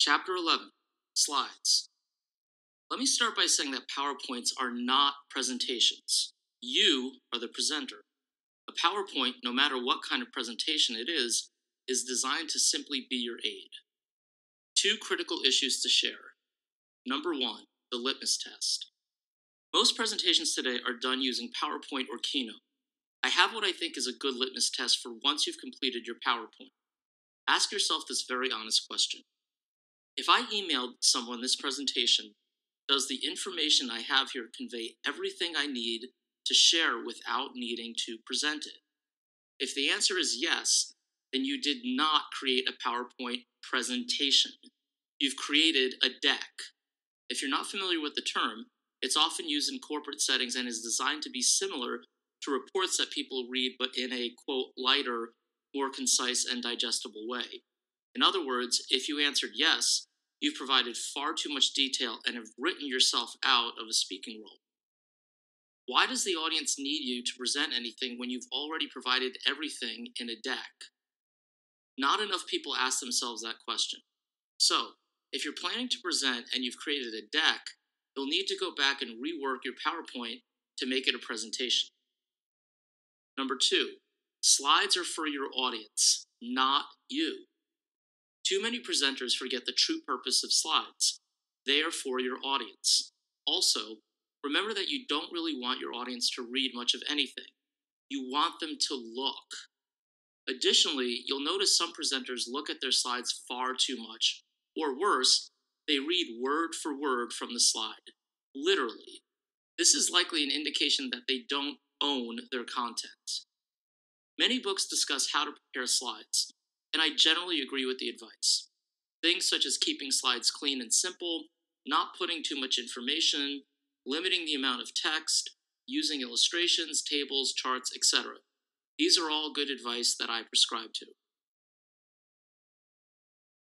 Chapter 11 Slides. Let me start by saying that PowerPoints are not presentations. You are the presenter. A PowerPoint, no matter what kind of presentation it is designed to simply be your aid. Two critical issues to share. Number one, the litmus test. Most presentations today are done using PowerPoint or Keynote. I have what I think is a good litmus test for once you've completed your PowerPoint. Ask yourself this very honest question. If I emailed someone this presentation, does the information I have here convey everything I need to share without needing to present it? If the answer is yes, then you did not create a PowerPoint presentation. You've created a deck. If you're not familiar with the term, it's often used in corporate settings and is designed to be similar to reports that people read, but in a, quote, lighter, more concise and digestible way. In other words, if you answered yes, you've provided far too much detail and have written yourself out of a speaking role. Why does the audience need you to present anything when you've already provided everything in a deck? Not enough people ask themselves that question. So, if you're planning to present and you've created a deck, you'll need to go back and rework your PowerPoint to make it a presentation. Number two, slides are for your audience, not you. Too many presenters forget the true purpose of slides. They are for your audience. Also, remember that you don't really want your audience to read much of anything. You want them to look. Additionally, you'll notice some presenters look at their slides far too much. Or worse, they read word for word from the slide. Literally. This is likely an indication that they don't own their content. Many books discuss how to prepare slides, and I generally agree with the advice. Things such as keeping slides clean and simple, not putting too much information, limiting the amount of text, using illustrations, tables, charts, etc. These are all good advice that I prescribe to.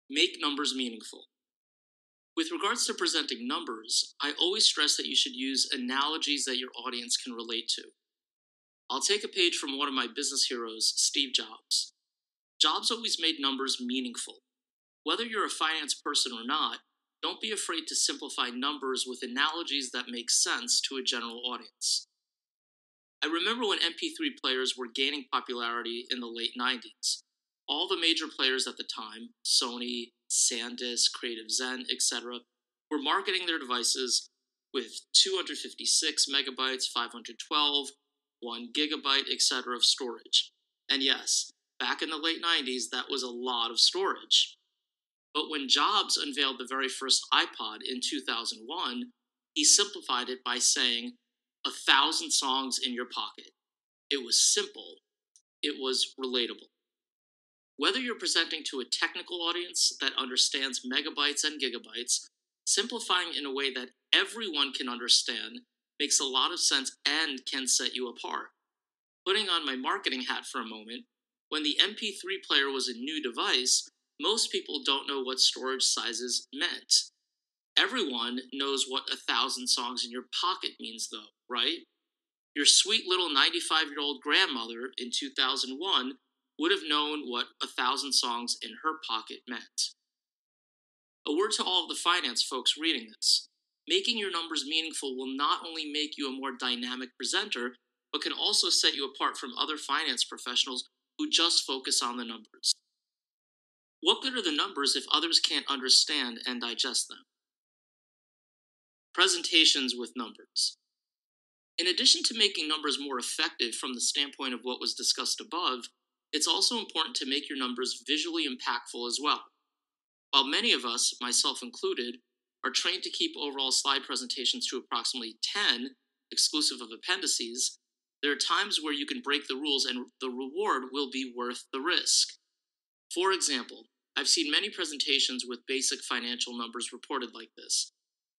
Make numbers meaningful. With regards to presenting numbers, I always stress that you should use analogies that your audience can relate to. I'll take a page from one of my business heroes, Steve Jobs. Jobs always made numbers meaningful. Whether you're a finance person or not, don't be afraid to simplify numbers with analogies that make sense to a general audience. I remember when MP3 players were gaining popularity in the late 90s. All the major players at the time, Sony, SanDisk, Creative Zen, etc., were marketing their devices with 256 megabytes, 512, 1 gigabyte, etc. of storage. And yes, back in the late 90s, that was a lot of storage. But when Jobs unveiled the very first iPod in 2001, he simplified it by saying, 1,000 songs in your pocket. It was simple. It was relatable. Whether you're presenting to a technical audience that understands megabytes and gigabytes, simplifying in a way that everyone can understand makes a lot of sense and can set you apart. Putting on my marketing hat for a moment, when the MP3 player was a new device, most people don't know what storage sizes meant. Everyone knows what 1,000 songs in your pocket means, though, right? Your sweet little 95-year-old grandmother in 2001 would have known what 1,000 songs in her pocket meant. A word to all of the finance folks reading this. Making your numbers meaningful will not only make you a more dynamic presenter, but can also set you apart from other finance professionals who just focus on the numbers. What good are the numbers if others can't understand and digest them? Presentations with numbers. In addition to making numbers more effective from the standpoint of what was discussed above, it's also important to make your numbers visually impactful as well. While many of us, myself included, are trained to keep overall slide presentations to approximately 10, exclusive of appendices, there are times where you can break the rules and the reward will be worth the risk. For example, I've seen many presentations with basic financial numbers reported like this,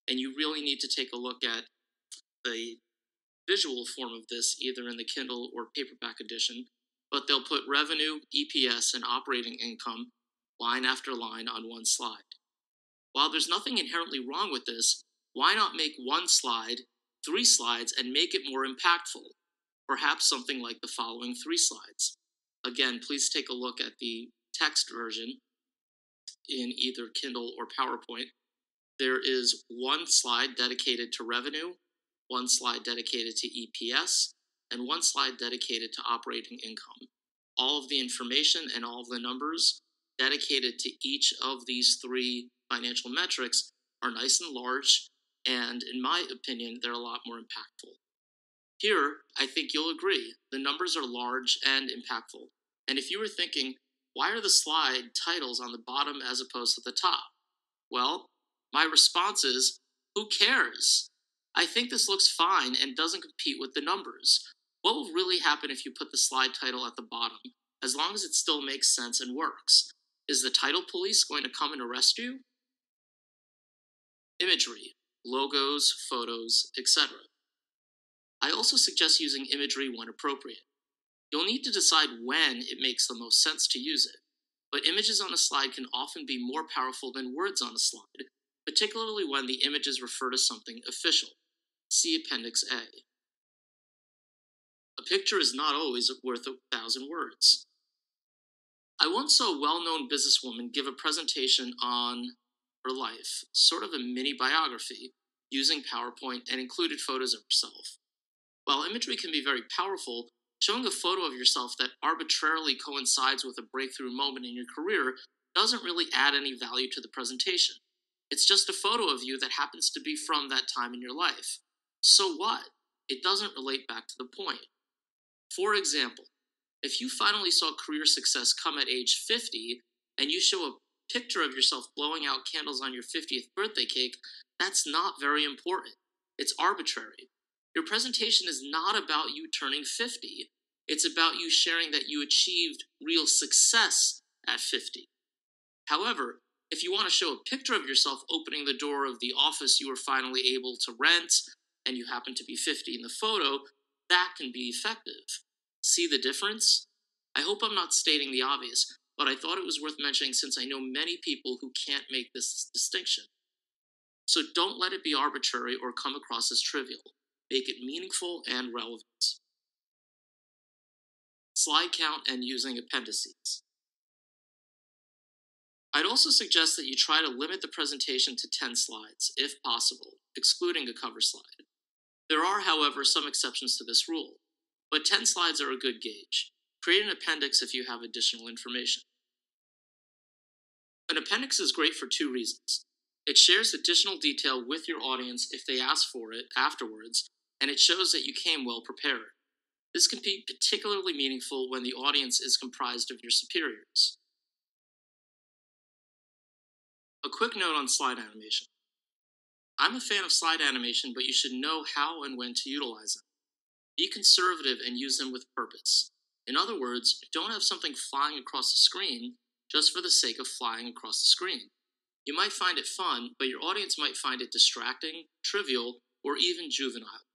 and you really need to take a look at the visual form of this either in the Kindle or paperback edition, but they'll put revenue, EPS, and operating income line after line on one slide. While there's nothing inherently wrong with this, why not make one slide 3 slides and make it more impactful? Perhaps something like the following 3 slides. Again, please take a look at the text version in either Kindle or PowerPoint, there is one slide dedicated to revenue, one slide dedicated to EPS, and one slide dedicated to operating income. All of the information and all of the numbers dedicated to each of these three financial metrics are nice and large, and in my opinion, they're a lot more impactful. Here, I think you'll agree, the numbers are large and impactful. And if you were thinking, why are the slide titles on the bottom as opposed to the top? Well, my response is, who cares? I think this looks fine and doesn't compete with the numbers. What will really happen if you put the slide title at the bottom, as long as it still makes sense and works? Is the title police going to come and arrest you? Imagery, logos, photos, etc. I also suggest using imagery when appropriate. You'll need to decide when it makes the most sense to use it, but images on a slide can often be more powerful than words on a slide, particularly when the images refer to something official. See Appendix A. A picture is not always worth 1,000 words. I once saw a well-known businesswoman give a presentation on her life, sort of a mini biography, using PowerPoint and included photos of herself. While imagery can be very powerful, showing a photo of yourself that arbitrarily coincides with a breakthrough moment in your career doesn't really add any value to the presentation. It's just a photo of you that happens to be from that time in your life. So what? It doesn't relate back to the point. For example, if you finally saw career success come at age 50 and you show a picture of yourself blowing out candles on your 50th birthday cake, that's not very important. It's arbitrary. Your presentation is not about you turning 50. It's about you sharing that you achieved real success at 50. However, if you want to show a picture of yourself opening the door of the office you were finally able to rent, and you happen to be 50 in the photo, that can be effective. See the difference? I hope I'm not stating the obvious, but I thought it was worth mentioning since I know many people who can't make this distinction. So don't let it be arbitrary or come across as trivial. Make it meaningful and relevant. Slide count and using appendices. I'd also suggest that you try to limit the presentation to 10 slides, if possible, excluding a cover slide. There are, however, some exceptions to this rule, but 10 slides are a good gauge. Create an appendix if you have additional information. An appendix is great for two reasons. It shares additional detail with your audience if they ask for it afterwards, and it shows that you came well prepared. This can be particularly meaningful when the audience is comprised of your superiors. A quick note on slide animation. I'm a fan of slide animation, but you should know how and when to utilize them. Be conservative and use them with purpose. In other words, don't have something flying across the screen just for the sake of flying across the screen. You might find it fun, but your audience might find it distracting, trivial, or even juvenile.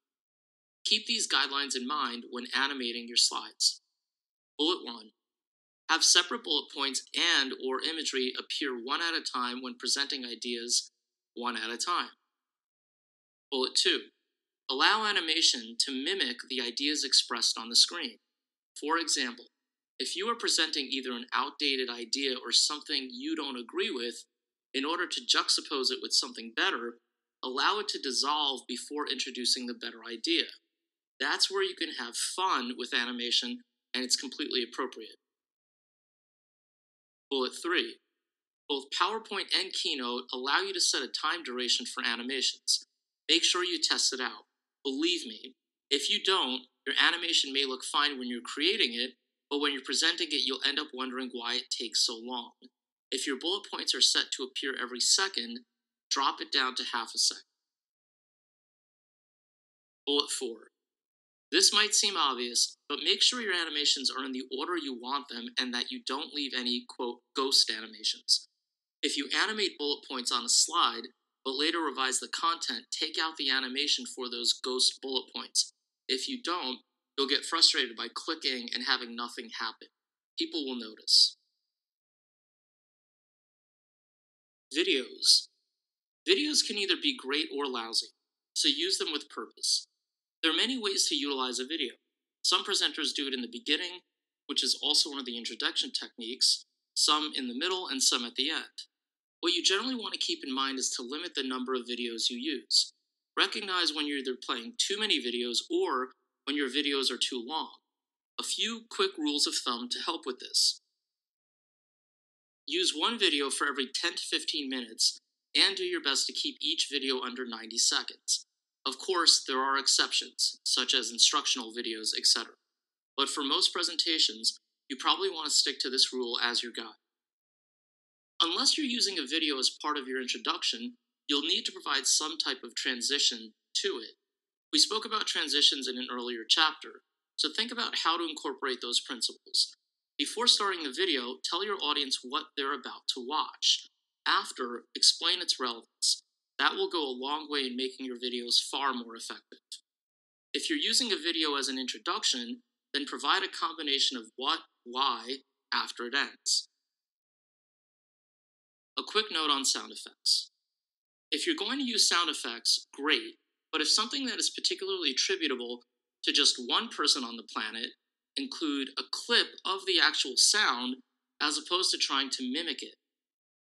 Keep these guidelines in mind when animating your slides. Bullet 1. Have separate bullet points and or imagery appear one at a time when presenting ideas one at a time. Bullet 2. Allow animation to mimic the ideas expressed on the screen. For example, if you are presenting either an outdated idea or something you don't agree with, in order to juxtapose it with something better, allow it to dissolve before introducing the better idea. That's where you can have fun with animation, and it's completely appropriate. Bullet 3. Both PowerPoint and Keynote allow you to set a time duration for animations. Make sure you test it out. Believe me, if you don't, your animation may look fine when you're creating it, but when you're presenting it, you'll end up wondering why it takes so long. If your bullet points are set to appear every second, drop it down to half a second. Bullet 4. This might seem obvious, but make sure your animations are in the order you want them and that you don't leave any, quote, ghost animations. If you animate bullet points on a slide, but later revise the content, take out the animation for those ghost bullet points. If you don't, you'll get frustrated by clicking and having nothing happen. People will notice. Videos. Videos can either be great or lousy, so use them with purpose. There are many ways to utilize a video. Some presenters do it in the beginning, which is also one of the introduction techniques, some in the middle, and some at the end. What you generally want to keep in mind is to limit the number of videos you use. Recognize when you're either playing too many videos or when your videos are too long. A few quick rules of thumb to help with this. Use one video for every 10 to 15 minutes and do your best to keep each video under 90 seconds. Of course, there are exceptions, such as instructional videos, etc. But for most presentations, you probably want to stick to this rule as your guide. Unless you're using a video as part of your introduction, you'll need to provide some type of transition to it. We spoke about transitions in an earlier chapter, so think about how to incorporate those principles. Before starting the video, tell your audience what they're about to watch. After, explain its relevance. That will go a long way in making your videos far more effective. If you're using a video as an introduction, then provide a combination of what, why, after it ends. A quick note on sound effects. If you're going to use sound effects, great, but if something that is particularly attributable to just one person on the planet, include a clip of the actual sound as opposed to trying to mimic it.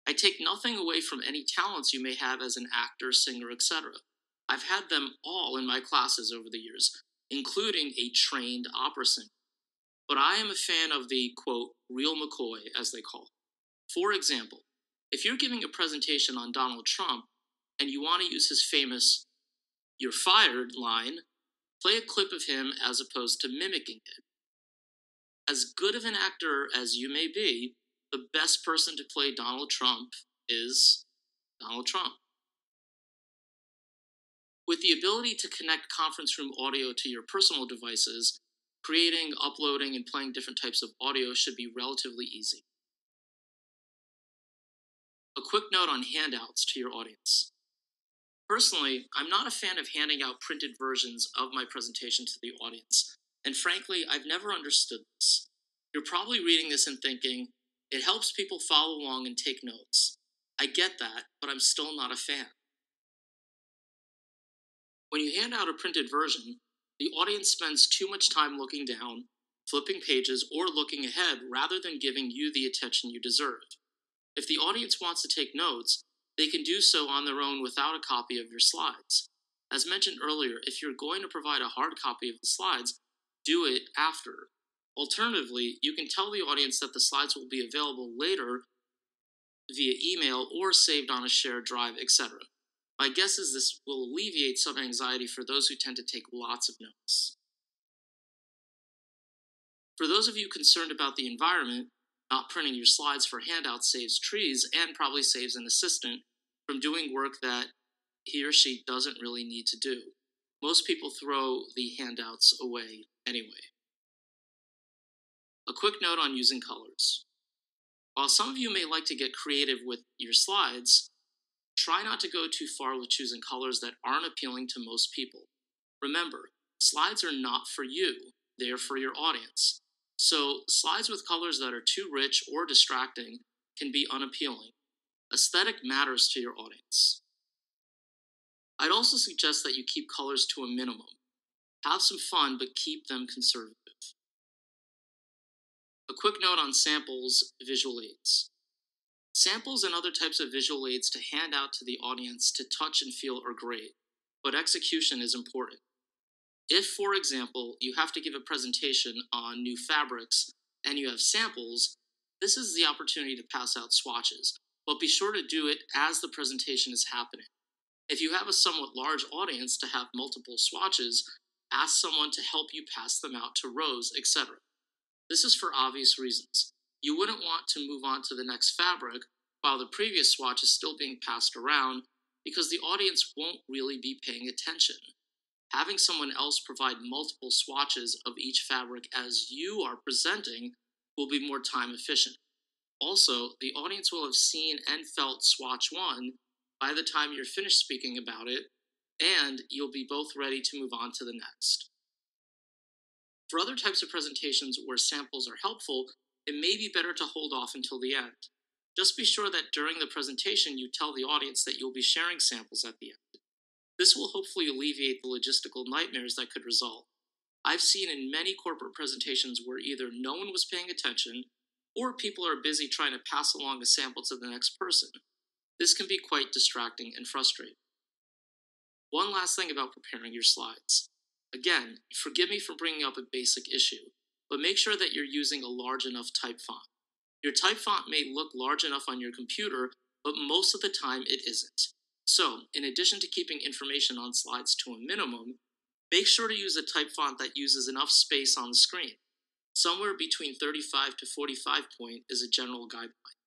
I take nothing away from any talents you may have as an actor, singer, etc. I've had them all in my classes over the years, including a trained opera singer. But I am a fan of the, quote, real McCoy, as they call it. For example, if you're giving a presentation on Donald Trump and you want to use his famous "you're fired" line, play a clip of him as opposed to mimicking it. As good of an actor as you may be, the best person to play Donald Trump is Donald Trump. With the ability to connect conference room audio to your personal devices, creating, uploading, and playing different types of audio should be relatively easy. A quick note on handouts to your audience. Personally, I'm not a fan of handing out printed versions of my presentation to the audience, and frankly, I've never understood this. You're probably reading this and thinking, it helps people follow along and take notes. I get that, but I'm still not a fan. When you hand out a printed version, the audience spends too much time looking down, flipping pages, or looking ahead rather than giving you the attention you deserve. If the audience wants to take notes, they can do so on their own without a copy of your slides. As mentioned earlier, if you're going to provide a hard copy of the slides, do it after. Alternatively, you can tell the audience that the slides will be available later via email or saved on a shared drive, etc. My guess is this will alleviate some anxiety for those who tend to take lots of notes. For those of you concerned about the environment, not printing your slides for handouts saves trees and probably saves an assistant from doing work that he or she doesn't really need to do. Most people throw the handouts away anyway. A quick note on using colors. While some of you may like to get creative with your slides, try not to go too far with choosing colors that aren't appealing to most people. Remember, slides are not for you, they are for your audience. So, slides with colors that are too rich or distracting can be unappealing. Aesthetic matters to your audience. I'd also suggest that you keep colors to a minimum. Have some fun, but keep them conservative. A quick note on samples, visual aids. Samples and other types of visual aids to hand out to the audience to touch and feel are great, but execution is important. If, for example, you have to give a presentation on new fabrics and you have samples, this is the opportunity to pass out swatches, but be sure to do it as the presentation is happening. If you have a somewhat large audience to have multiple swatches, ask someone to help you pass them out to rows, etc. This is for obvious reasons. You wouldn't want to move on to the next fabric while the previous swatch is still being passed around because the audience won't really be paying attention. Having someone else provide multiple swatches of each fabric as you are presenting will be more time efficient. Also, the audience will have seen and felt swatch 1 by the time you're finished speaking about it, and you'll be both ready to move on to the next. For other types of presentations where samples are helpful, it may be better to hold off until the end. Just be sure that during the presentation you tell the audience that you'll be sharing samples at the end. This will hopefully alleviate the logistical nightmares that could result. I've seen in many corporate presentations where either no one was paying attention, or people are busy trying to pass along a sample to the next person. This can be quite distracting and frustrating. One last thing about preparing your slides. Again, forgive me for bringing up a basic issue, but make sure that you're using a large enough type font. Your type font may look large enough on your computer, but most of the time it isn't. So, in addition to keeping information on slides to a minimum, make sure to use a type font that uses enough space on the screen. Somewhere between 35 to 45 point is a general guideline.